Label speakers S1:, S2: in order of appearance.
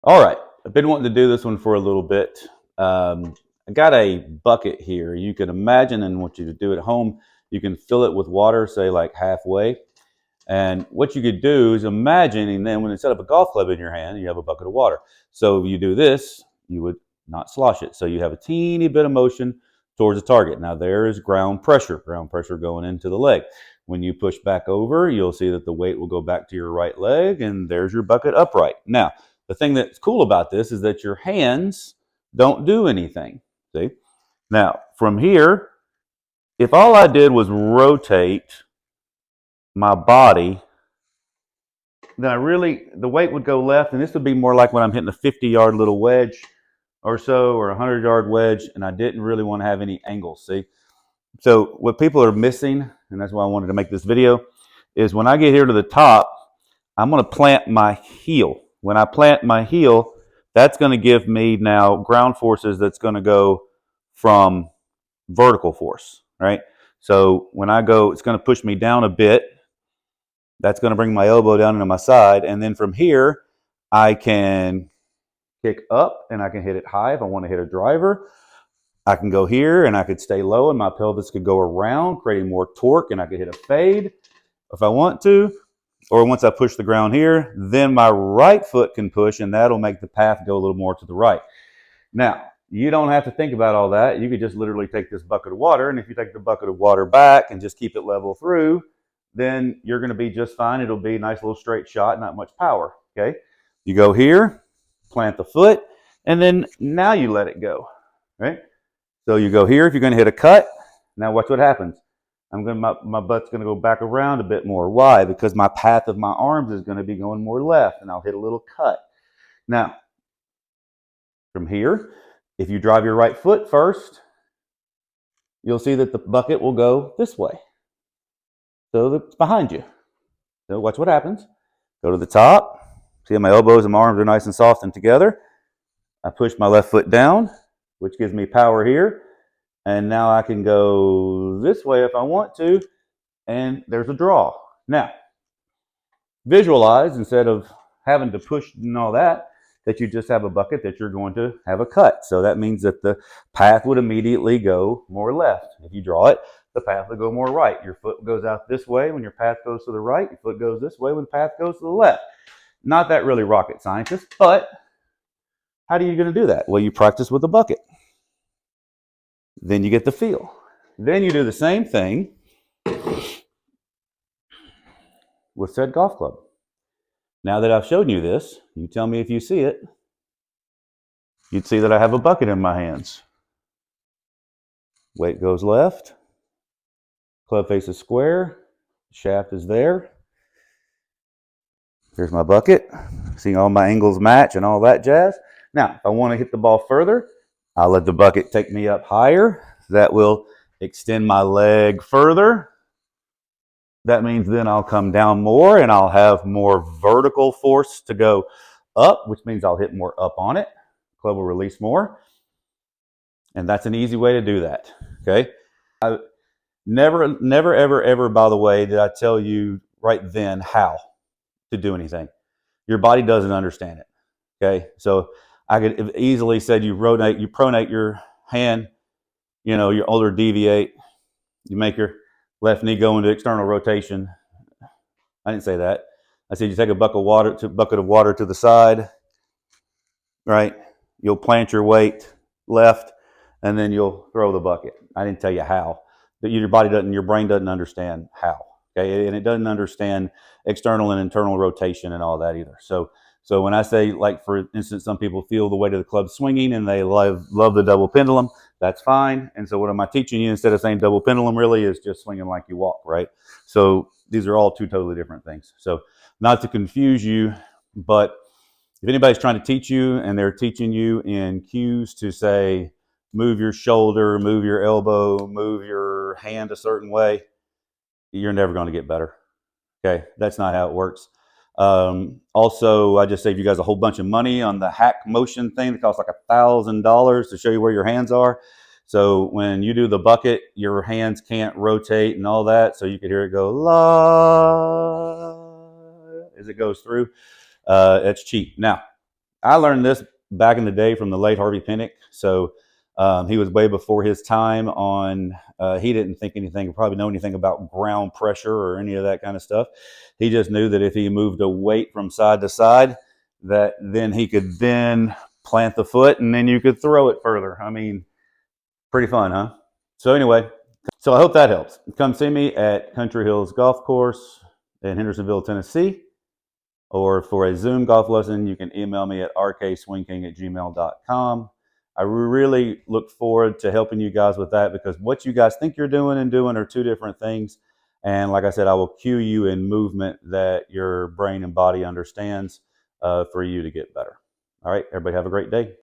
S1: All right, I've been wanting to do this one for a little bit. I got a bucket here. You can imagine, and want you to do at home, you can fill it with water, say like halfway. And what you could do is imagine, and then when you set up a golf club in your hand, you have a bucket of water. So if you do this, you would not slosh it. So you have a teeny bit of motion towards the target. Now there is ground pressure going into the leg. When you push back over, you'll see that the weight will go back to your right leg, and there's your bucket upright. Now, the thing that's cool about this is that your hands don't do anything. See? Now, from here, if all I did was rotate my body, then the weight would go left, and this would be more like when I'm hitting a 50-yard little wedge or so, or a 100-yard wedge, and I didn't really want to have any angles, see? So what people are missing, and that's why I wanted to make this video, is when I get here to the top, I'm going to plant my heel. When I plant my heel, that's going to give me now ground forces that's going to go from vertical force, right? So when I go, it's going to push me down a bit. That's going to bring my elbow down into my side. And then from here, I can kick up and I can hit it high if I want to hit a driver. I can go here and I could stay low and my pelvis could go around, creating more torque, and I could hit a fade if I want to. Or once I push the ground here, then my right foot can push, and that'll make the path go a little more to the right. Now, you don't have to think about all that. You could just literally take this bucket of water, and if you take the bucket of water back and just keep it level through, then you're going to be just fine. It'll be a nice little straight shot, not much power, okay? You go here, plant the foot, and then now you let it go, right? So you go here if you're going to hit a cut. Now watch what happens. My butt's going to go back around a bit more. Why? Because my path of my arms is going to be going more left, and I'll hit a little cut. Now, from here, if you drive your right foot first, you'll see that the bucket will go this way. So it's behind you. So watch what happens. Go to the top. See how my elbows and my arms are nice and soft and together. I push my left foot down, which gives me power here. And now I can go this way if I want to, and there's a draw. Now, visualize, instead of having to push and all that, that you just have a bucket that you're going to have a cut. So that means that the path would immediately go more left. If you draw it, the path will go more right. Your foot goes out this way when your path goes to the right. Your foot goes this way when the path goes to the left. Not that really rocket scientist, but how are you going to do that? Well, you practice with a bucket. Then you get the feel. Then you do the same thing with said golf club. Now that I've shown you this, you tell me if you see it. You'd see that I have a bucket in my hands. Weight goes left. Club face is square. Shaft is there. Here's my bucket. Seeing all my angles match and all that jazz. Now, if I want to hit the ball further, I'll let the bucket take me up higher. That will extend my leg further. That means then I'll come down more and I'll have more vertical force to go up, which means I'll hit more up on it. Club will release more. And that's an easy way to do that, okay? I never, ever, by the way, did I tell you right then how to do anything. Your body doesn't understand it, okay? So I could have easily said you pronate your hand, your shoulder deviate, you make your left knee go into external rotation. I didn't say that. I said you take a bucket of water to the side, right? You'll plant your weight left, and then you'll throw the bucket. I didn't tell you how. Your brain doesn't understand how. Okay, and it doesn't understand external and internal rotation and all that either. So when I say, like, for instance, some people feel the weight of the club swinging and they love the double pendulum, that's fine. And so what am I teaching you? Instead of saying double pendulum, really is just swinging like you walk, right? So these are all two totally different things. So not to confuse you, but if anybody's trying to teach you and they're teaching you in cues to say, move your shoulder, move your elbow, move your hand a certain way, you're never going to get better. Okay, that's not how it works. Also, I just saved you guys a whole bunch of money on the hack motion thing that costs like $1,000 to show you where your hands are. So when you do the bucket, your hands can't rotate and all that. So you could hear it go la as it goes through. It's cheap. Now, I learned this back in the day from the late Harvey Pinnock. So he was way before his time on, he didn't think anything, probably know anything about ground pressure or any of that kind of stuff. He just knew that if he moved a weight from side to side, that then he could then plant the foot and then you could throw it further. I mean, pretty fun, huh? So anyway, so I hope that helps. Come see me at Country Hills Golf Course in Hendersonville, Tennessee. Or for a Zoom golf lesson, you can email me at rkswingking@gmail.com. I really look forward to helping you guys with that, because what you guys think you're doing and doing are two different things. And like I said, I will cue you in movement that your brain and body understands for you to get better. All right, everybody have a great day.